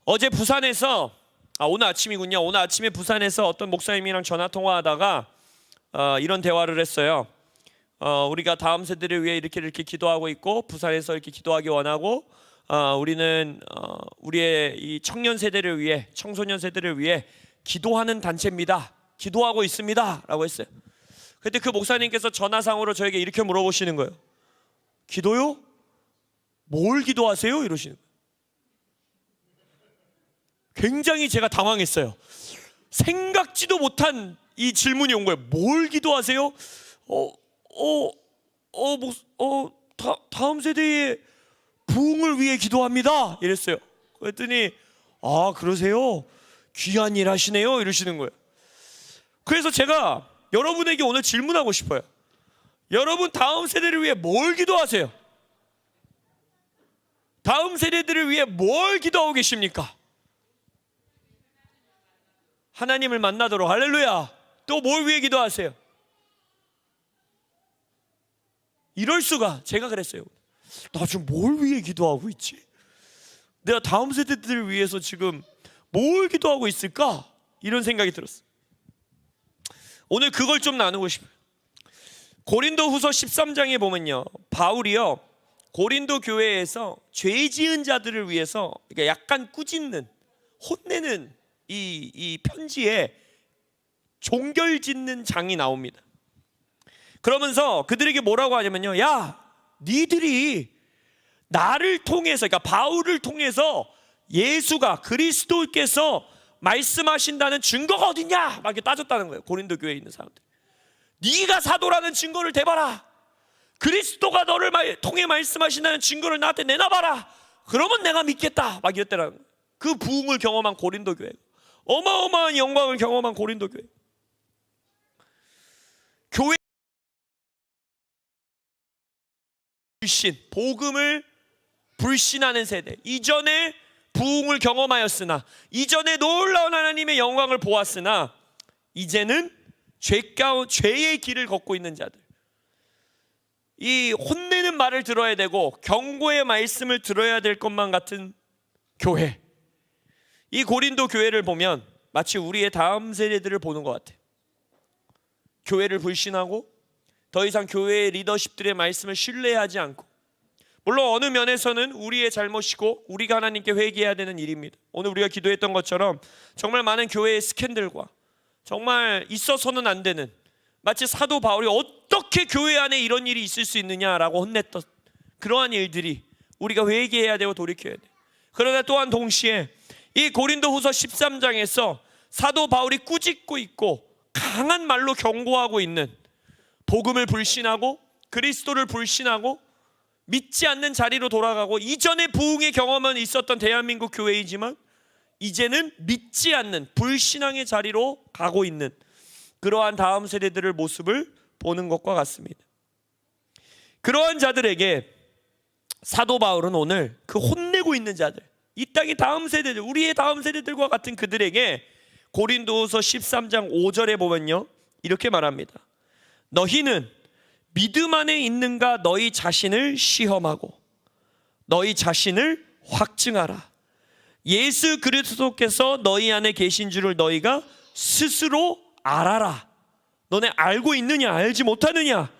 어제 부산에서 오늘 아침이군요. 오늘 아침에 부산에서 어떤 목사님이랑 전화 통화하다가 이런 대화를 했어요. 우리가 다음 세대를 위해 이렇게 기도하고 있고 부산에서 이렇게 기도하기 원하고 우리는 우리의 이 청년 세대를 위해 청소년 세대를 위해 기도하는 단체입니다. 기도하고 있습니다. 라고 했어요. 그때 그 목사님께서 전화상으로 저에게 이렇게 물어보시는 거예요. 기도요? 뭘 기도하세요? 이러시는 거예요. 굉장히 제가 당황했어요. 생각지도 못한 이 질문이 온 거예요. 뭘 기도하세요? 다음 세대의 부흥을 위해 기도합니다. 이랬어요. 그랬더니 그러세요? 귀한 일 하시네요. 이러시는 거예요. 그래서 제가 여러분에게 오늘 질문하고 싶어요. 여러분 다음 세대를 위해 뭘 기도하세요? 다음 세대들을 위해 뭘 기도하고 계십니까? 하나님을 만나도록. 할렐루야. 또 뭘 위해 기도하세요? 이럴 수가. 제가 그랬어요. 나 지금 뭘 위해 기도하고 있지? 내가 다음 세대들을 위해서 지금 뭘 기도하고 있을까? 이런 생각이 들었어요. 오늘 그걸 좀 나누고 싶어요. 고린도 후서 13장에 보면요, 바울이요 고린도 교회에서 죄 지은 자들을 위해서 약간 꾸짖는, 혼내는 이 편지에 종결짓는 장이 나옵니다. 그러면서 그들에게 뭐라고 하냐면요, 야 니들이 나를 통해서, 그러니까 바울을 통해서 예수가, 그리스도께서 말씀하신다는 증거가 어딨냐 막 이렇게 따졌다는 거예요. 고린도 교회에 있는 사람들. 네가 사도라는 증거를 대봐라. 그리스도가 너를 통해 말씀하신다는 증거를 나한테 내놔봐라. 그러면 내가 믿겠다 막 이랬다는 거예요. 그 부흥을 경험한 고린도 교회, 어마어마한 영광을 경험한 고린도 교회. 교회 불신, 복음을 불신하는 세대, 이전에 부흥을 경험하였으나, 이전에 놀라운 하나님의 영광을 보았으나 이제는 죄의 길을 걷고 있는 자들, 이 혼내는 말을 들어야 되고 경고의 말씀을 들어야 될 것만 같은 교회, 이 고린도 교회를 보면 마치 우리의 다음 세대들을 보는 것 같아요. 교회를 불신하고 더 이상 교회의 리더십들의 말씀을 신뢰하지 않고, 물론 어느 면에서는 우리의 잘못이고 우리가 하나님께 회개해야 되는 일입니다. 오늘 우리가 기도했던 것처럼 정말 많은 교회의 스캔들과 정말 있어서는 안 되는, 마치 사도 바울이 어떻게 교회 안에 이런 일이 있을 수 있느냐라고 혼냈던 그러한 일들이 우리가 회개해야 되고 돌이켜야 돼. 그러나 또한 동시에 이 고린도 후서 13장에서 사도 바울이 꾸짖고 있고 강한 말로 경고하고 있는, 복음을 불신하고 그리스도를 불신하고 믿지 않는 자리로 돌아가고, 이전에 부흥의 경험은 있었던 대한민국 교회이지만 이제는 믿지 않는 불신앙의 자리로 가고 있는 그러한 다음 세대들의 모습을 보는 것과 같습니다. 그러한 자들에게 사도 바울은 오늘 그 혼내고 있는 자들, 이 땅의 다음 세대들, 우리의 다음 세대들과 같은 그들에게 고린도후서 13장 5절에 보면요, 이렇게 말합니다. 너희는 믿음 안에 있는가 너희 자신을 시험하고 너희 자신을 확증하라. 예수 그리스도께서 너희 안에 계신 줄을 너희가 스스로 알아라. 너네 알고 있느냐, 알지 못하느냐?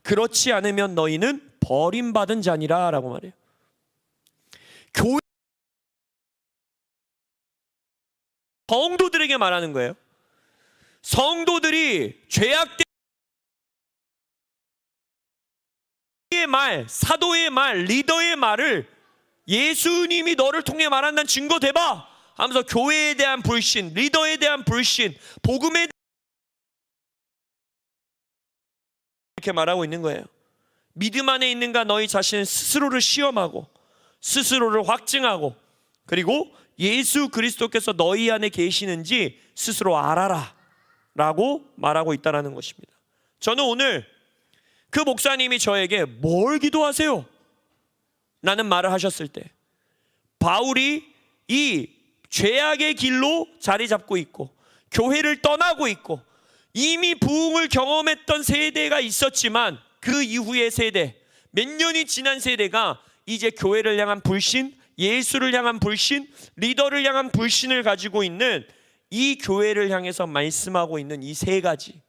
그렇지 않으면 너희는 버림받은 자니라 라고 말해요. 교회 성도들에게 말하는 거예요. 성도들이 죄악된 말, 사도의 말, 리더의 말을 예수님이 너를 통해 말한다는 증거 대봐 하면서 교회에 대한 불신, 리더에 대한 불신, 복음에 대한 이렇게 말하고 있는 거예요. 믿음 안에 있는가 너희 자신은 스스로를 시험하고 스스로를 확증하고, 그리고 예수 그리스도께서 너희 안에 계시는지 스스로 알아라 라고 말하고 있다는 것입니다. 저는 오늘 그 목사님이 저에게 뭘 기도하세요? 라는 말을 하셨을 때, 바울이 이 죄악의 길로 자리 잡고 있고 교회를 떠나고 있고 이미 부흥을 경험했던 세대가 있었지만 그 이후의 세대, 몇 년이 지난 세대가 이제 교회를 향한 불신, 예수를 향한 불신, 리더를 향한 불신을 가지고 있는 이 교회를 향해서 말씀하고 있는 이 세 가지,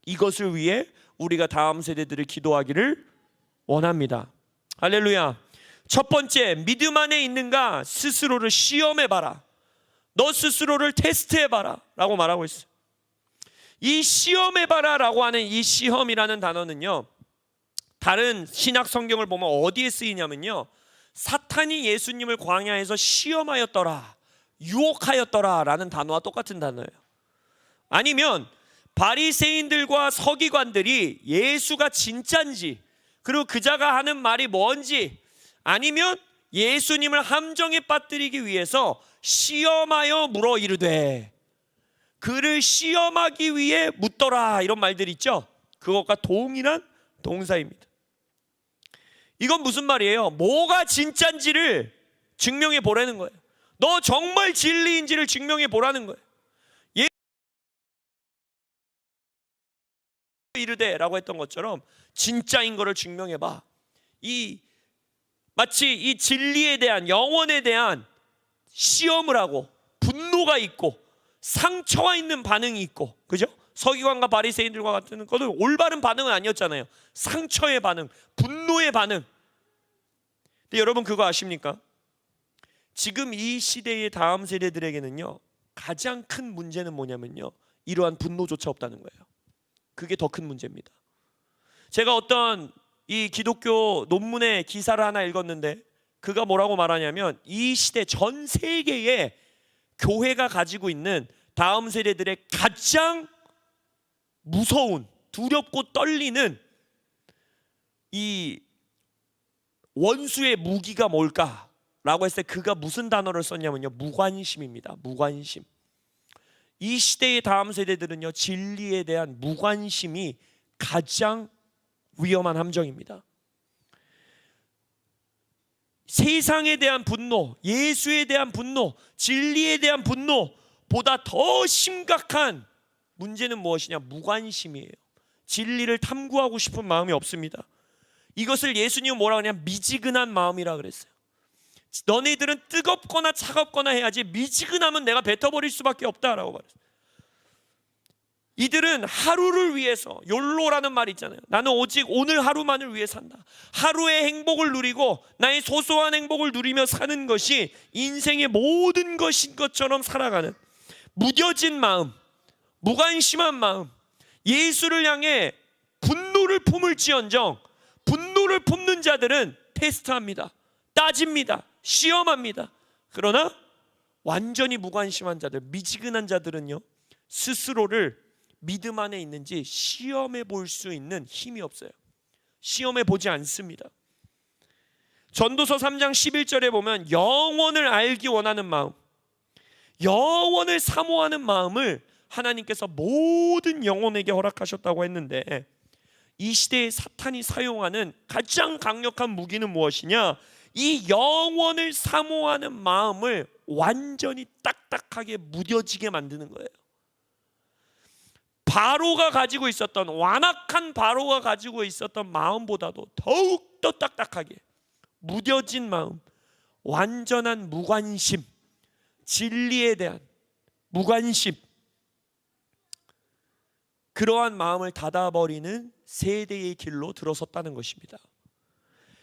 이것을 위해 우리가 다음 세대들을 기도하기를 원합니다. 할렐루야. 첫 번째, 믿음 안에 있는가 스스로를 시험해봐라. 너 스스로를 테스트해봐라 라고 말하고 있어요. 이 시험해봐라 라고 하는 이 시험이라는 단어는요, 다른 신약 성경을 보면 어디에 쓰이냐면요, 사탄이 예수님을 광야에서 시험하였더라, 유혹하였더라 라는 단어와 똑같은 단어예요. 아니면 바리새인들과 서기관들이 예수가 진짜인지, 그리고 그자가 하는 말이 뭔지, 아니면 예수님을 함정에 빠뜨리기 위해서 시험하여 물어 이르되, 그를 시험하기 위해 묻더라, 이런 말들 있죠. 그것과 동일한 동사입니다. 이건 무슨 말이에요? 뭐가 진짜인지를 증명해 보라는 거예요. 너 정말 진리인지를 증명해 보라는 거예요. 이르되 라고 했던 것처럼 진짜인 거를 증명해 봐. 마치 이 진리에 대한, 영원에 대한 시험을 하고 분노가 있고 상처가 있는 반응이 있고, 그죠? 서기관과 바리새인들과 같은 것은 올바른 반응은 아니었잖아요. 상처의 반응, 분노의 반응. 근데 여러분 그거 아십니까? 지금 이 시대의 다음 세대들에게는요, 가장 큰 문제는 뭐냐면요, 이러한 분노조차 없다는 거예요. 그게 더 큰 문제입니다. 제가 어떤 이 기독교 논문의 기사를 하나 읽었는데, 그가 뭐라고 말하냐면, 이 시대 전 세계의 교회가 가지고 있는 다음 세대들의 가장 무서운, 두렵고 떨리는 이 원수의 무기가 뭘까라고 했을 때 그가 무슨 단어를 썼냐면요, 무관심입니다. 무관심. 이 시대의 다음 세대들은요, 진리에 대한 무관심이 가장 위험한 함정입니다. 세상에 대한 분노, 예수에 대한 분노, 진리에 대한 분노보다 더 심각한 문제는 무엇이냐? 무관심이에요. 진리를 탐구하고 싶은 마음이 없습니다. 이것을 예수님은 뭐라고 하냐? 미지근한 마음이라 그랬어요. 너네들은 뜨겁거나 차갑거나 해야지 미지근하면 내가 뱉어버릴 수밖에 없다라고 말했어요. 이들은 하루를 위해서, 욜로라는 말이 있잖아요. 나는 오직 오늘 하루만을 위해 산다. 하루의 행복을 누리고 나의 소소한 행복을 누리며 사는 것이 인생의 모든 것인 것처럼 살아가는 무뎌진 마음, 무관심한 마음, 예수를 향해 분노를 품을지언정 분노를 품는 자들은 테스트합니다. 따집니다. 시험합니다. 그러나 완전히 무관심한 자들, 미지근한 자들은요, 스스로를 믿음 안에 있는지 시험해 볼 수 있는 힘이 없어요. 시험해 보지 않습니다. 전도서 3장 11절에 보면 영원을 알기 원하는 마음, 영원을 사모하는 마음을 하나님께서 모든 영혼에게 허락하셨다고 했는데, 이 시대에 사탄이 사용하는 가장 강력한 무기는 무엇이냐? 이 영원을 사모하는 마음을 완전히 딱딱하게 무뎌지게 만드는 거예요. 바로가 가지고 있었던, 완악한 바로가 가지고 있었던 마음보다도 더욱더 딱딱하게 무뎌진 마음, 완전한 무관심, 진리에 대한 무관심, 그러한 마음을 닫아버리는 세대의 길로 들어섰다는 것입니다.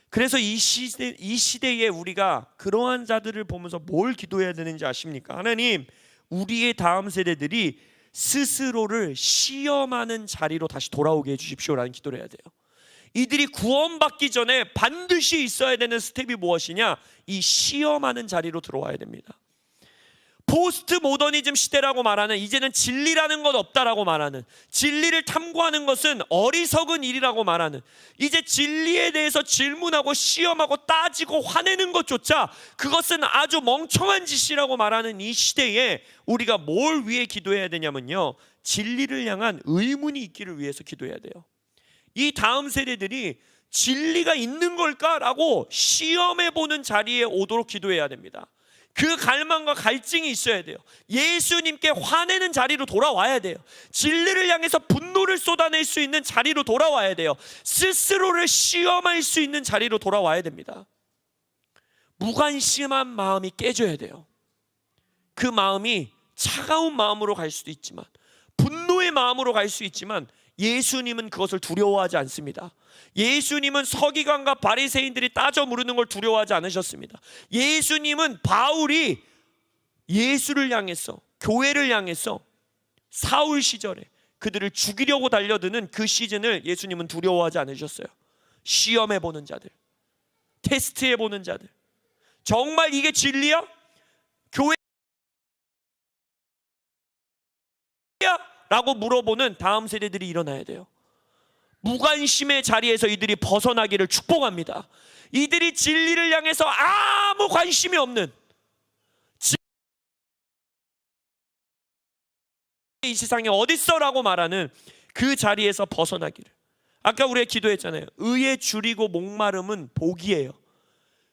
그래서 이 시대에 우리가 그러한 자들을 보면서 뭘 기도해야 되는지 아십니까? 하나님, 우리의 다음 세대들이 스스로를 시험하는 자리로 다시 돌아오게 해주십시오라는 기도를 해야 돼요. 이들이 구원받기 전에 반드시 있어야 되는 스텝이 무엇이냐? 이 시험하는 자리로 들어와야 됩니다. 포스트 모더니즘 시대라고 말하는, 이제는 진리라는 것 없다라고 말하는, 진리를 탐구하는 것은 어리석은 일이라고 말하는, 이제 진리에 대해서 질문하고 시험하고 따지고 화내는 것조차 그것은 아주 멍청한 짓이라고 말하는 이 시대에 우리가 뭘 위해 기도해야 되냐면요, 진리를 향한 의문이 있기를 위해서 기도해야 돼요. 이 다음 세대들이 진리가 있는 걸까라고 시험해보는 자리에 오도록 기도해야 됩니다. 그 갈망과 갈증이 있어야 돼요. 예수님께 화내는 자리로 돌아와야 돼요. 진리를 향해서 분노를 쏟아낼 수 있는 자리로 돌아와야 돼요. 스스로를 시험할 수 있는 자리로 돌아와야 됩니다. 무관심한 마음이 깨져야 돼요. 그 마음이 차가운 마음으로 갈 수도 있지만, 분노의 마음으로 갈 수 있지만, 예수님은 그것을 두려워하지 않습니다. 예수님은 서기관과 바리새인들이 따져 물으는 걸 두려워하지 않으셨습니다. 예수님은 바울이 예수를 향해서, 교회를 향해서 사울 시절에 그들을 죽이려고 달려드는 그 시즌을 예수님은 두려워하지 않으셨어요. 시험해보는 자들, 테스트해보는 자들, 정말 이게 진리야? 교회야? 라고 물어보는 다음 세대들이 일어나야 돼요. 무관심의 자리에서 이들이 벗어나기를 축복합니다. 이들이 진리를 향해서 아무 관심이 없는, 이 세상에 어딨어 라고 말하는 그 자리에서 벗어나기를. 아까 우리가 기도했잖아요. 의에 줄이고 목마름은 복이에요.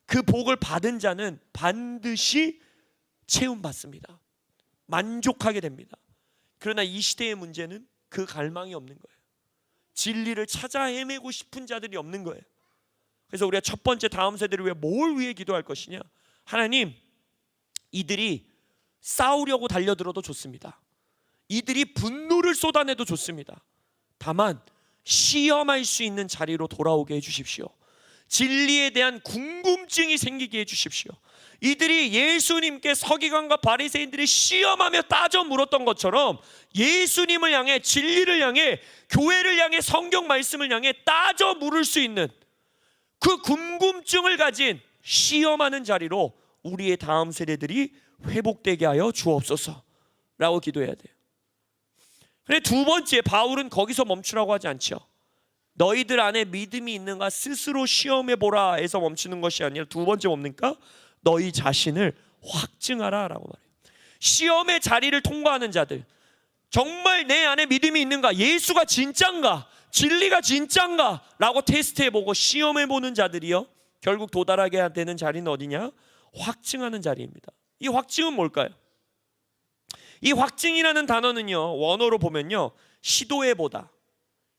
그 복을 받은 자는 반드시 체험받습니다. 만족하게 됩니다. 그러나 이 시대의 문제는 그 갈망이 없는 거예요. 진리를 찾아 헤매고 싶은 자들이 없는 거예요. 그래서 우리가 첫 번째 다음 세대를 위해 뭘 위해 기도할 것이냐? 하나님, 이들이 싸우려고 달려들어도 좋습니다. 이들이 분노를 쏟아내도 좋습니다. 다만 시험할 수 있는 자리로 돌아오게 해주십시오. 진리에 대한 궁금증이 생기게 해주십시오. 이들이 예수님께 서기관과 바리새인들이 시험하며 따져 물었던 것처럼 예수님을 향해, 진리를 향해, 교회를 향해, 성경 말씀을 향해 따져 물을 수 있는 그 궁금증을 가진 시험하는 자리로 우리의 다음 세대들이 회복되게 하여 주옵소서 라고 기도해야 돼요. 그런데 두 번째, 바울은 거기서 멈추라고 하지 않죠. 너희들 안에 믿음이 있는가 스스로 시험해보라 해서 멈추는 것이 아니라 두 번째 뭡니까? 너희 자신을 확증하라 라고 말해요. 시험의 자리를 통과하는 자들, 정말 내 안에 믿음이 있는가, 예수가 진짠가, 진리가 진짠가 라고 테스트해보고 시험해보는 자들이요, 결국 도달하게 되는 자리는 어디냐? 확증하는 자리입니다. 이 확증은 뭘까요? 이 확증이라는 단어는요, 원어로 보면요, 시도해보다,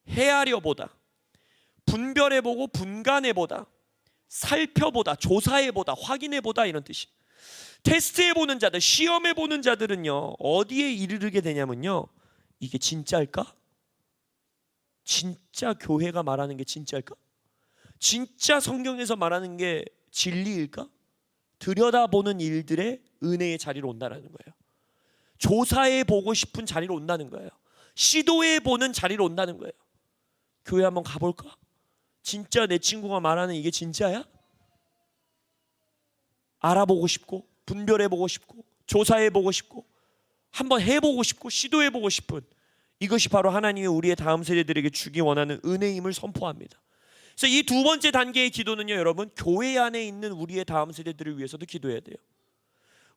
헤아려보다, 분별해보고 분간해보다, 살펴보다, 조사해보다, 확인해보다 이런 뜻이. 테스트해보는 자들, 시험해보는 자들은요, 어디에 이르게 되냐면요, 이게 진짜일까? 진짜 교회가 말하는 게 진짜일까? 진짜 성경에서 말하는 게 진리일까? 들여다보는 일들의 은혜의 자리로 온다는 거예요. 조사해보고 싶은 자리로 온다는 거예요. 시도해보는 자리로 온다는 거예요. 교회 한번 가볼까? 진짜 내 친구가 말하는 이게 진짜야? 알아보고 싶고, 분별해보고 싶고, 조사해보고 싶고, 한번 해보고 싶고, 시도해보고 싶은, 이것이 바로 하나님이 우리의 다음 세대들에게 주기 원하는 은혜임을 선포합니다. 그래서 이 두 번째 단계의 기도는요, 여러분, 교회 안에 있는 우리의 다음 세대들을 위해서도 기도해야 돼요.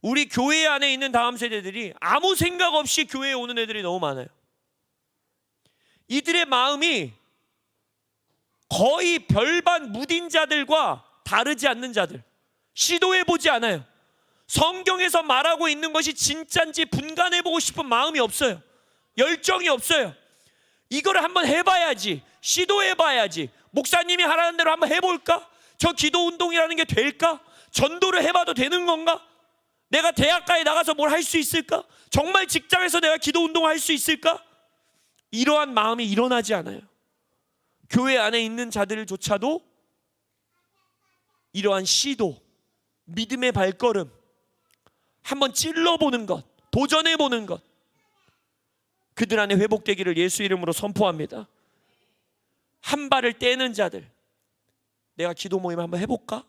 우리 교회 안에 있는 다음 세대들이 아무 생각 없이 교회에 오는 애들이 너무 많아요. 이들의 마음이 거의 별반 무딘 자들과 다르지 않는 자들, 시도해보지 않아요. 성경에서 말하고 있는 것이 진짜인지 분간해보고 싶은 마음이 없어요. 열정이 없어요. 이거를 한번 해봐야지, 시도해봐야지, 목사님이 하라는 대로 한번 해볼까? 저 기도 운동이라는 게 될까? 전도를 해봐도 되는 건가? 내가 대학가에 나가서 뭘 할 수 있을까? 정말 직장에서 내가 기도 운동을 할 수 있을까? 이러한 마음이 일어나지 않아요. 교회 안에 있는 자들조차도 이러한 시도, 믿음의 발걸음, 한번 찔러보는 것, 도전해보는 것, 그들 안에 회복되기를 예수 이름으로 선포합니다. 한 발을 떼는 자들, 내가 기도 모임 한번 해볼까?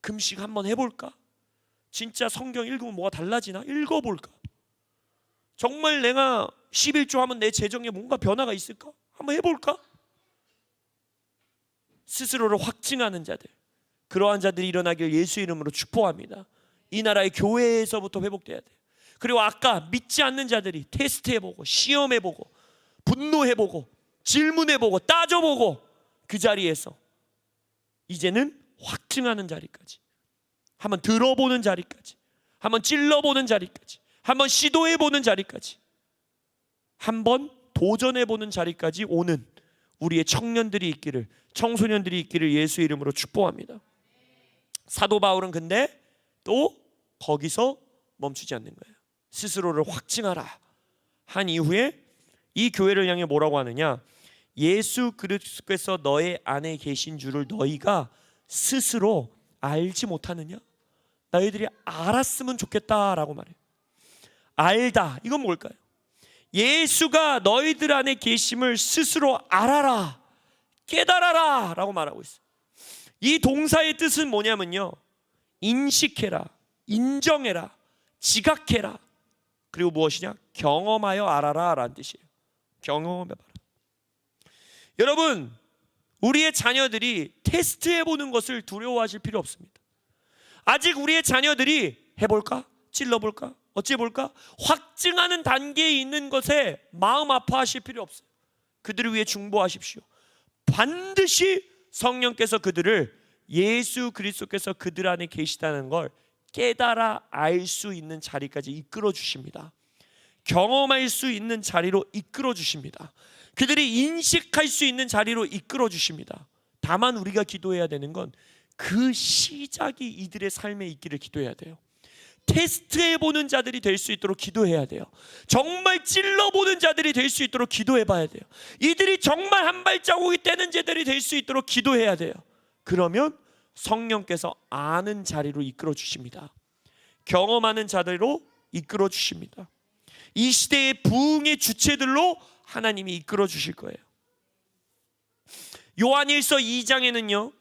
금식 한번 해볼까? 진짜 성경 읽으면 뭐가 달라지나? 읽어볼까? 정말 내가 11조 하면 내 재정에 뭔가 변화가 있을까? 한번 해볼까? 스스로를 확증하는 자들, 그러한 자들이 일어나길 예수 이름으로 축복합니다. 이 나라의 교회에서부터 회복돼야 돼요. 그리고 아까 믿지 않는 자들이 테스트해보고, 시험해보고, 분노해보고, 질문해보고, 따져보고, 그 자리에서 이제는 확증하는 자리까지, 한번 들어보는 자리까지, 한번 찔러보는 자리까지, 한번 시도해보는 자리까지, 한번 도전해보는 자리까지 오는 우리의 청년들이 있기를, 청소년들이 있기를 예수 이름으로 축복합니다. 사도 바울은 근데 또 거기서 멈추지 않는 거예요. 스스로를 확증하라 한 이후에 이 교회를 향해 뭐라고 하느냐, 예수 그리스도께서 너의 안에 계신 줄을 너희가 스스로 알지 못하느냐? 너희들이 알았으면 좋겠다라고 말해요. 알다, 이건 뭘까요? 예수가 너희들 안에 계심을 스스로 알아라, 깨달아라 라고 말하고 있어요. 이 동사의 뜻은 뭐냐면요, 인식해라, 인정해라, 지각해라, 그리고 무엇이냐, 경험하여 알아라 라는 뜻이에요. 경험해봐라. 여러분, 우리의 자녀들이 테스트해보는 것을 두려워하실 필요 없습니다. 아직 우리의 자녀들이 해볼까? 찔러볼까? 어찌해볼까? 확증하는 단계에 있는 것에 마음 아파하실 필요 없어요. 그들을 위해 중보하십시오. 반드시 성령께서 그들을 예수 그리스도께서 그들 안에 계시다는 걸 깨달아 알 수 있는 자리까지 이끌어 주십니다. 경험할 수 있는 자리로 이끌어 주십니다. 그들이 인식할 수 있는 자리로 이끌어 주십니다. 다만 우리가 기도해야 되는 건 그 시작이 이들의 삶에 있기를 기도해야 돼요. 테스트해보는 자들이 될 수 있도록 기도해야 돼요. 정말 찔러보는 자들이 될 수 있도록 기도해 봐야 돼요. 이들이 정말 한 발자국이 떼는 자들이 될 수 있도록 기도해야 돼요. 그러면 성령께서 아는 자리로 이끌어 주십니다. 경험하는 자들로 이끌어 주십니다. 이 시대의 부흥의 주체들로 하나님이 이끌어 주실 거예요. 요한일서 2장에는요,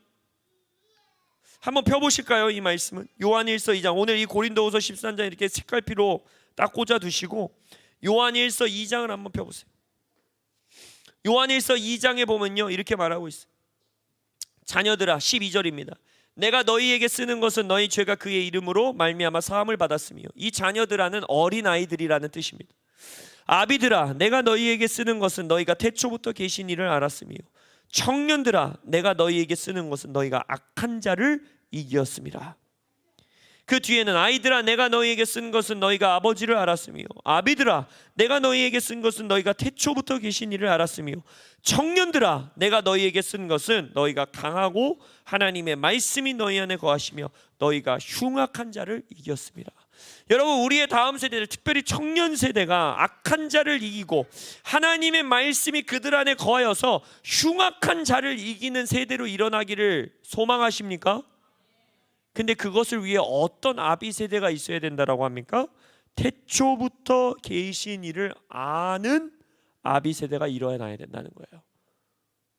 한번 펴보실까요? 이 말씀은 요한일서 2장, 오늘 이 고린도후서 13장 이렇게 색깔피로 딱 꽂아 두시고 요한일서 2장을 한번 펴보세요. 요한일서 2장에 보면요, 이렇게 말하고 있어요. 자녀들아, 12절입니다. 내가 너희에게 쓰는 것은 너희 죄가 그의 이름으로 말미암아 사함을 받았으며, 이 자녀들아는 어린아이들이라는 뜻입니다. 아비들아, 내가 너희에게 쓰는 것은 너희가 태초부터 계신 이를 알았으며, 청년들아, 내가 너희에게 쓰는 것은 너희가 악한 자를 이기었습니다. 그 뒤에는 아이들아, 내가 너희에게 쓴 것은 너희가 아버지를 알았으며, 아비들아, 내가 너희에게 쓴 것은 너희가 태초부터 계신 이를 알았으며, 청년들아, 내가 너희에게 쓴 것은 너희가 강하고 하나님의 말씀이 너희 안에 거하시며 너희가 흉악한 자를 이겼습니다. 여러분, 우리의 다음 세대들, 특별히 청년 세대가 악한 자를 이기고 하나님의 말씀이 그들 안에 거하여서 흉악한 자를 이기는 세대로 일어나기를 소망하십니까? 근데 그것을 위해 어떤 아비 세대가 있어야 된다라고 합니까? 태초부터 계신 이를 아는 아비 세대가 일어나야 된다는 거예요.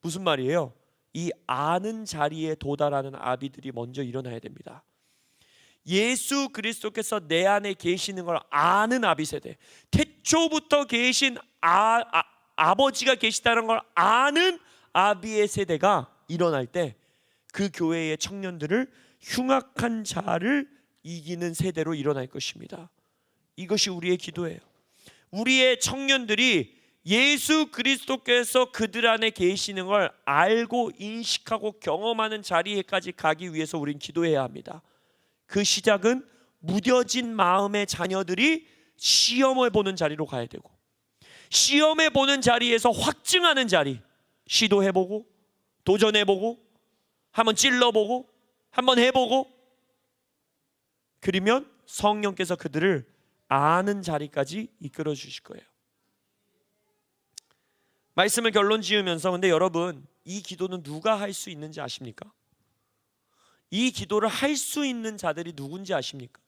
무슨 말이에요? 이 아는 자리에 도달하는 아비들이 먼저 일어나야 됩니다. 예수 그리스도께서 내 안에 계시는 걸 아는 아비 세대, 태초부터 계신 아버지가 계시다는 걸 아는 아비의 세대가 일어날 때 그 교회의 청년들을 흉악한 자를 이기는 세대로 일어날 것입니다. 이것이 우리의 기도예요. 우리의 청년들이 예수 그리스도께서 그들 안에 계시는 걸 알고 인식하고 경험하는 자리에까지 가기 위해서 우린 기도해야 합니다. 그 시작은 무뎌진 마음의 자녀들이 시험을 보는 자리로 가야 되고, 시험해 보는 자리에서 확증하는 자리, 시도해보고 도전해보고 한번 찔러보고 한번 해보고, 그러면 성령께서 그들을 아는 자리까지 이끌어 주실 거예요. 말씀을 결론 지으면서, 근데 여러분, 이 기도는 누가 할 수 있는지 아십니까? 이 기도를 할 수 있는 자들이 누군지 아십니까?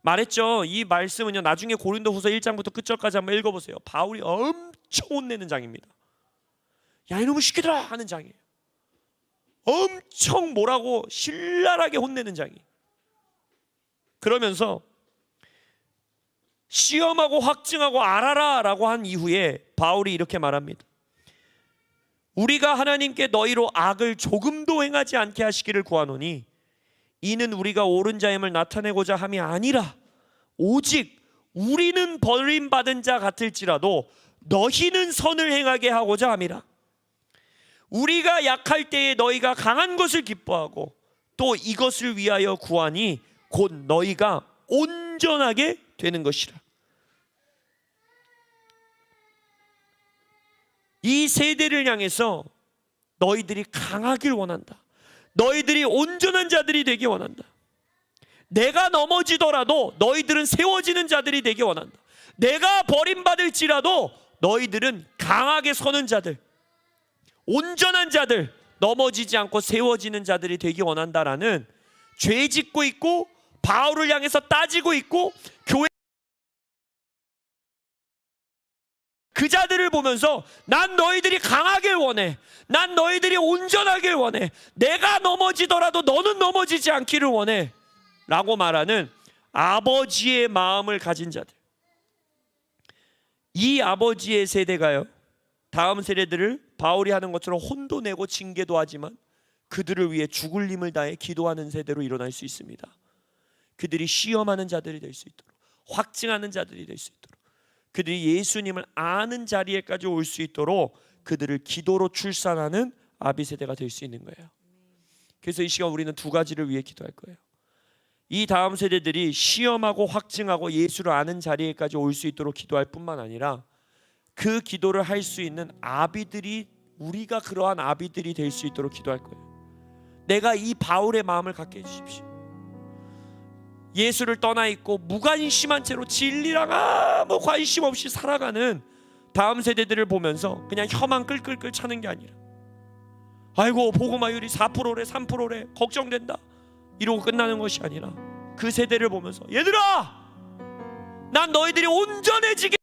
말했죠. 이 말씀은요, 나중에 고린도후서 1장부터 끝절까지 한번 읽어보세요. 바울이 엄청 혼내는 장입니다. 야, 이놈의 시키더라 하는 장이에요. 엄청 뭐라고 신랄하게 혼내는 장이. 그러면서 시험하고 확증하고 알아라 라고 한 이후에 바울이 이렇게 말합니다. 우리가 하나님께 너희로 악을 조금도 행하지 않게 하시기를 구하노니 이는 우리가 옳은 자임을 나타내고자 함이 아니라 오직 우리는 버림받은 자 같을지라도 너희는 선을 행하게 하고자 함이라. 우리가 약할 때에 너희가 강한 것을 기뻐하고 또 이것을 위하여 구하니 곧 너희가 온전하게 되는 것이라. 이 세대를 향해서 너희들이 강하길 원한다. 너희들이 온전한 자들이 되기 원한다. 내가 넘어지더라도 너희들은 세워지는 자들이 되기 원한다. 내가 버림받을지라도 너희들은 강하게 서는 자들, 온전한 자들, 넘어지지 않고 세워지는 자들이 되기 원한다라는, 죄 짓고 있고 바울을 향해서 따지고 있고 교회 그 자들을 보면서 난 너희들이 강하길 원해, 난 너희들이 온전하길 원해, 내가 넘어지더라도 너는 넘어지지 않기를 원해 라고 말하는 아버지의 마음을 가진 자들. 이 아버지의 세대가요, 다음 세대들을 바울이 하는 것처럼 혼도 내고 징계도 하지만 그들을 위해 죽을 힘을 다해 기도하는 세대로 일어날 수 있습니다. 그들이 시험하는 자들이 될 수 있도록, 확증하는 자들이 될 수 있도록, 그들이 예수님을 아는 자리에까지 올 수 있도록 그들을 기도로 출산하는 아비 세대가 될 수 있는 거예요. 그래서 이 시간 우리는 두 가지를 위해 기도할 거예요. 이 다음 세대들이 시험하고 확증하고 예수를 아는 자리에까지 올 수 있도록 기도할 뿐만 아니라 그 기도를 할 수 있는 아비들이, 우리가 그러한 아비들이 될 수 있도록 기도할 거예요. 내가 이 바울의 마음을 갖게 해주십시오. 예수를 떠나 있고 무관심한 채로 진리랑 아무 관심 없이 살아가는 다음 세대들을 보면서 그냥 혀만 끌끌끌 차는 게 아니라, 아이고 복음화율이 4%래 3%래 걱정된다 이러고 끝나는 것이 아니라, 그 세대를 보면서 얘들아, 난 너희들이 온전해지게,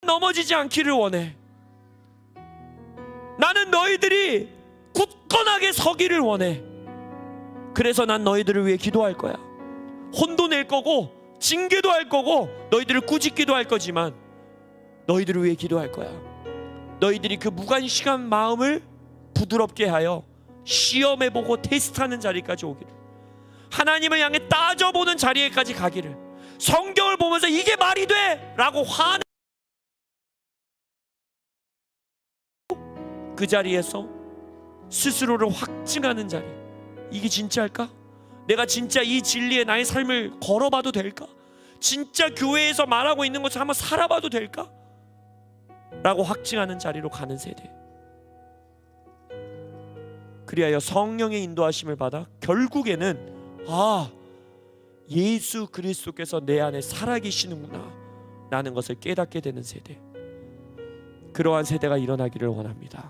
넘어지지 않기를 원해. 나는 너희들이 굳건하게 서기를 원해. 그래서 난 너희들을 위해 기도할 거야. 혼도 낼 거고 징계도 할 거고 너희들을 꾸짖기도 할 거지만 너희들을 위해 기도할 거야. 너희들이 그 무관심한 마음을 부드럽게 하여 시험해보고 테스트하는 자리까지 오기를, 하나님을 향해 따져보는 자리에까지 가기를, 성경을 보면서 이게 말이 돼! 라고 화내, 그 자리에서 스스로를 확증하는 자리. 이게 진짜일까? 내가 진짜 이 진리에 나의 삶을 걸어봐도 될까? 진짜 교회에서 말하고 있는 것을 한번 살아봐도 될까? 라고 확증하는 자리로 가는 세대. 그리하여 성령의 인도하심을 받아 결국에는 예수 그리스도께서 내 안에 살아계시는구나 라는 것을 깨닫게 되는 세대. 그러한 세대가 일어나기를 원합니다.